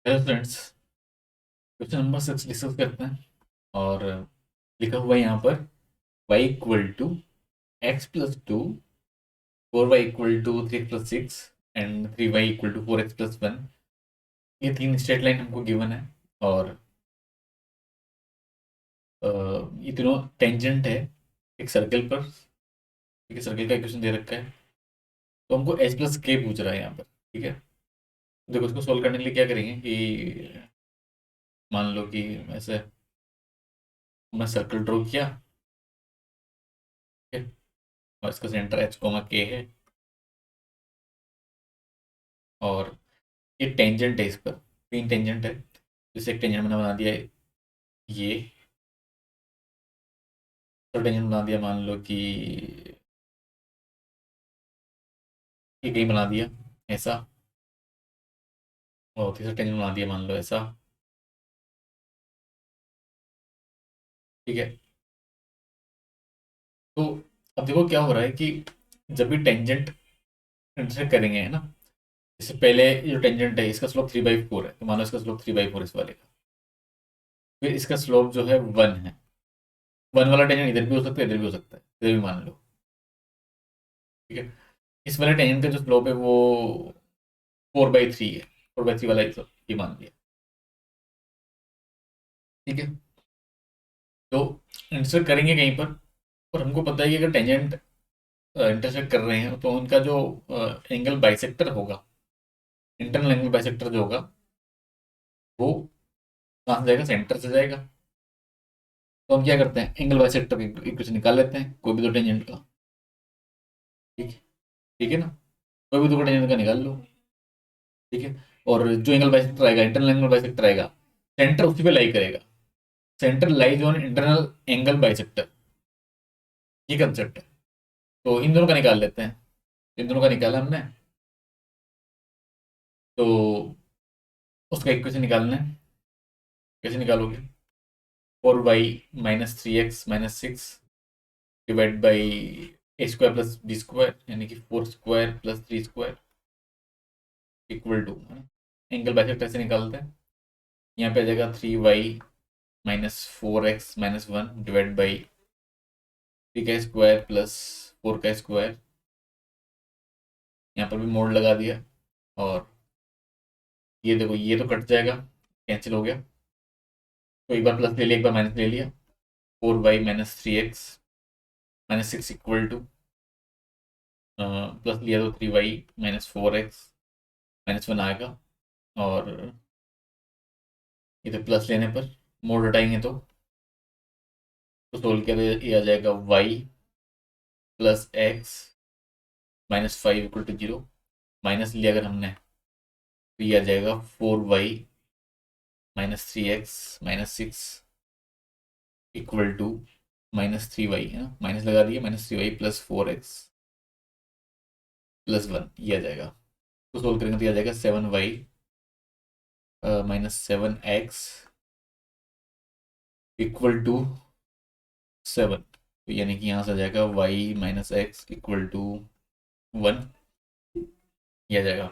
Hello friends. Question number 6 discuss करते हैं। और लिखा हुआ है यहाँ पर y equal to X plus two, 4y equal to 3x+6 and 3y equal to 4x+1। ये तीन स्ट्रेट लाइन हमको गिवन है। और ये तीनों टेंजेंट है एक सर्कल पर। ठीक है, सर्कल का इक्वेशन दे रखा है। तो हमको h प्लस के पूछ रहा है यहाँ पर। ठीक है, देखो इसको सोल्व करने के लिए क्या करेंगे कि मान लो कि ऐसे मैं सर्कल ड्रॉ किया। ठीक है, और इसका सेंटर h कोमा के है। और ये टेंजेंट है, इस पर तीन टेंजेंट है। जैसे एक टेंजेंट मैंने बना दिया है ये, तो टेंजेंट बना दिया मान लो कि ये कहीं बना दिया ऐसा। और तीसरा टेंजेंट बना दिया मान लो ऐसा। ठीक है, तो अब देखो क्या हो रहा है कि जब भी टेंजेंट इंटरसेक्ट करेंगे, है ना। इससे पहले ये जो टेंजेंट है इसका स्लोप 3/4 है, तो मान लो इसका स्लोप 3/4 इस वाले का। फिर इसका स्लोप जो है 1 है। 1 वाला टेंजेंट इधर भी हो सकता है, इधर भी हो सकता है, इधर भी मान लो। ठीक है, इस वाले टेंजेंट का जो स्लोप है वो 4/3 है। 4/3 वाला ये मान लिया। ठीक है, तो इंटरसेक्ट करेंगे कहीं पर। और हमको पता है कि अगर टेंजेंट इंटरसेक्ट कर रहे हैं तो उनका जो एंगल बाइसेक्टर होगा, इंटरनल एंगल बाइसेक्टर जो होगा वो कहाँ से जाएगा, सेंटर से जाएगा। तो हम क्या करते हैं, एंगल बाइसेक्टर की इक्वेशन निकाल लेते हैं कोई भी दो टेंजेंट का। ठीक है, ठीक है ना, कोई भी दो टेंजेंट का निकाल लो। ठीक है, और जो एंगल बाइसेक्टर आएगा, इंटरनल एंगल बाइसेक्टर आएगा, सेंटर उसी पे लाई करेगा। Centre lies on internal angle bisector, ये कंसेप्ट है। तो इन दोनों का निकाल लेते हैं। इन दोनों का निकाला हमने, तो उसका इक्वेशन निकालना है। कैसे निकालोगे, 4y - 3x - 6 divide by a² + b² यानी कि 4² + 3² इक्वल टू, एंगल बाइसेक्टर से निकालते हैं। यहाँ पे आ जाएगा 3y - 4x - 1 डिवाइड बाई 3 का स्क्वायर + 4 का स्क्वायर। यहाँ पर भी मोड लगा दिया। और ये देखो ये तो कट जाएगा, कैंसिल हो गया। तो एक बार प्लस ले लिया, एक बार माइनस ले लिया। 4y - 3x - 6 equal to, plus लिया तो 3y - 4x - 1 आएगा। और इधर प्लस लेने पर मोड हटाएंगे तो सोल्व किया तो ये आ जाएगा y + x - 5 = 0। माइनस लिया अगर हमने तो ये आ जाएगा 4y - 3x - 6 equal to -3y, है ना, माइनस लगा दिया, -3y + 4x + 1 ये आ जाएगा। तो सोल्व करेंगे तो ये आ जाएगा 7y - 7x इक्वल टू 7। तो यानी कि यहाँ से आ जाएगा y - x इक्वल टू 1, ये आ जाएगा।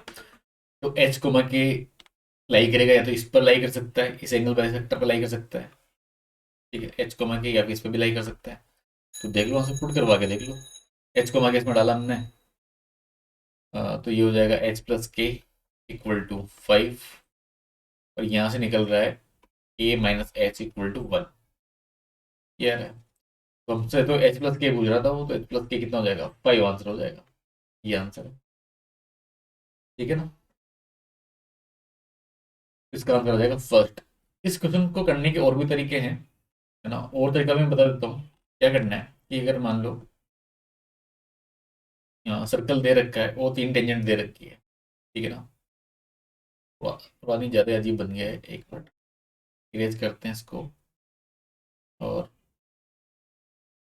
तो एच कोमा के लाई करेगा, या तो इस पर लाई कर सकता है, इस एंगल बाइसेक्टर पर लाई कर सकता है। ठीक है, एच कोमा के या फिर इस पर भी लाई कर सकता है। तो देख लो, वहां से पुट करवा के देख लो। एच कोमा के इसमें डाला हमने, तो ये हो जाएगा h+k = 5। और यहाँ से निकल रहा है a - h = 1। ये आ रहा है। तो हमसे तो h+k पूछ रहा था वो, तो h+k कितना हो जाएगा, 5 आंसर हो जाएगा। ये आंसर है। ठीक है ना, इसका आंसर हो जाएगा फर्स्ट। इस क्वेश्चन को करने के और भी तरीके हैं, है ना। और तरीका मैं बता देता हूँ। क्या करना है कि अगर मान लो यहाँ सर्कल दे रखा है, वो तीन टेंजेंट दे रखी है। ठीक है ना, पुरानी ज़्यादा अजीब बन गया है, एक मिनट इरेज करते हैं इसको। और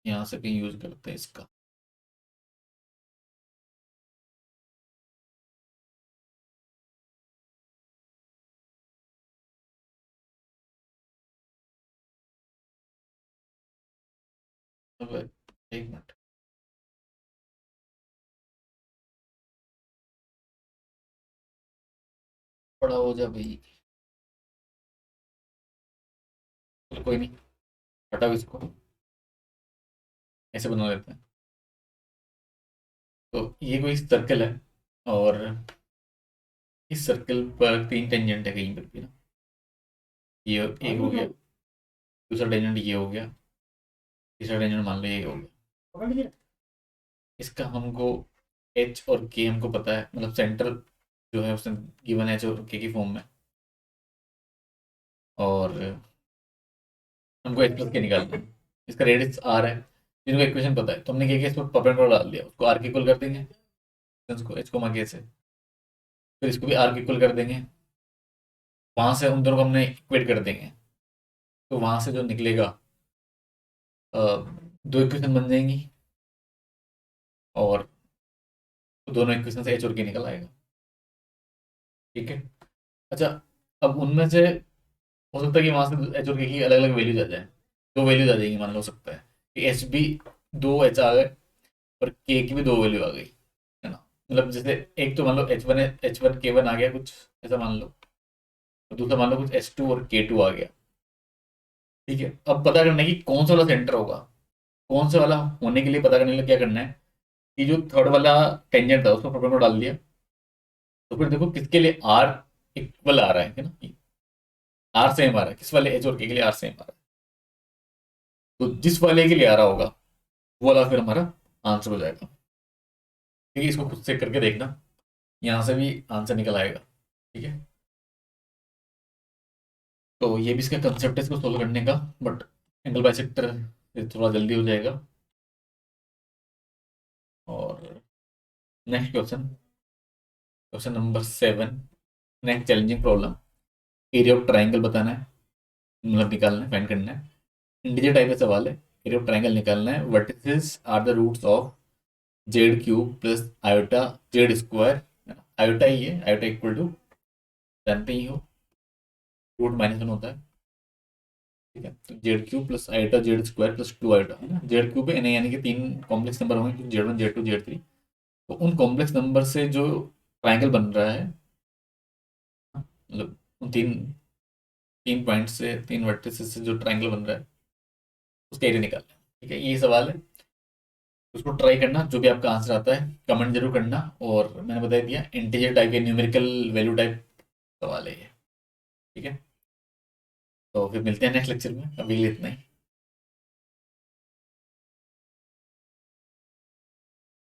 यहाँ से कहीं यूज करते हैं इसका। अब एक मिनट, बड़ा हो जा भाई। तो कोई नहीं, हटाओ इसको, ऐसे बना लेते हैं। तो ये कोई सर्कल है, और इस सर्कल पर 3 टेंजेंट है कहीं पर भी ना। ये एक हो गया, दूसरा टेंजेंट ये हो गया, तीसरा टेंजेंट मान लो ये हो गया। इसका हमको एच और के हमको पता है, मतलब सेंटर जो है उसने गिवन एच और के की फॉर्म में, और हमको एच प्लस के निकालना है। इसका रेडियस आर है, जिनको इक्वेशन पता है, तो हमने क्या किया, इसमें परपेंडिकुलर डाल दिया, उसको आर के इक्वल कर देंगे, इसको एच को मागे से, फिर इसको भी आर के इक्वल कर देंगे, वहां से उन दोनों को हमने इक्वेट कर देंगे, तो वहां से जो निकलेगा, अ, दो इक्वेशन बन जाएंगी, और दोनों इक्वेशन से एच और के निकल आएगा। ठीक है। अच्छा, अब उनमें से हो सकता है कि वहां से एच और के की अलग अलग वैल्यूज आ जाए, दो वैल्यूज आ जाएंगी, मान लो हो सकता है कि एच भी, दो एच आ गए, और के की भी दो वैल्यू आ गई, है ना। मतलब जैसे एक तो मान लो एच वन के वन आ गया कुछ, ऐसा मान लो, और दूसरा मान लो कुछ एच टू और के टू आ गया। ठीक है, अब पता करना है कि कौन सा वाला सेंटर होगा, कौन सा वाला होने के लिए पता करने के लिए क्या करना है, कि जो थर्ड वाला टेंजेंट था उसको प्रॉब्लम में डाल दिया, तो फिर देखो किसके लिए आर इक्वल आ रहा है ना, आर सेम आ रहा है, किस वाले एच और के लिए आर सेम आ रहा है, तो जिस वाले के लिए आ रहा होगा वो वाला फिर हमारा आंसर हो जाएगा। ठीक है, इसको खुद से करके देखना, यहाँ से भी आंसर निकल आएगा। ठीक है, तो ये भी इसका कंसेप्ट है इसको सोल्व करने का, बट एंगल बाइसेक्टर थोड़ा जल्दी हो जाएगा। और next question, question number 7, next challenging problem, area of triangle बताना है, मतलब निकालना है, फाइंड करना है। इंटीजर टाइप का सवाल है, एरिया ऑफ ट्राइंगल निकालना है, vertices are the roots of z cube plus iota Z square, iota ही है, आयोटा इक्वल टू, जानते ही हो, रूट -1 होता है। ठीक है, तो Z cube plus iota Z square plus 2 iota, है ना, जेड क्यूब है यानी कि 3 कॉम्प्लेक्स नंबर होंगे, Z one Z two Z three, तो उन कॉम्प्लेक्स नंबर से जो ट्राइंगल बन रहा है, मतलब उन तीन तीन पॉइंट से, तीन वर्टिसेस से जो ट्राइंगल बन रहा है उसका एरिया निकालना है। ठीक है, ये सवाल है, उसको ट्राई करना, जो भी आपका आंसर आता है कमेंट जरूर करना, और मैंने बता दिया इंटीजर टाइप या न्यूमेरिकल वैल्यू टाइप सवाल है ये। ठीक है, तो फिर मिलते हैं नेक्स्ट लेक्चर में, अभी के लिए इतना ही।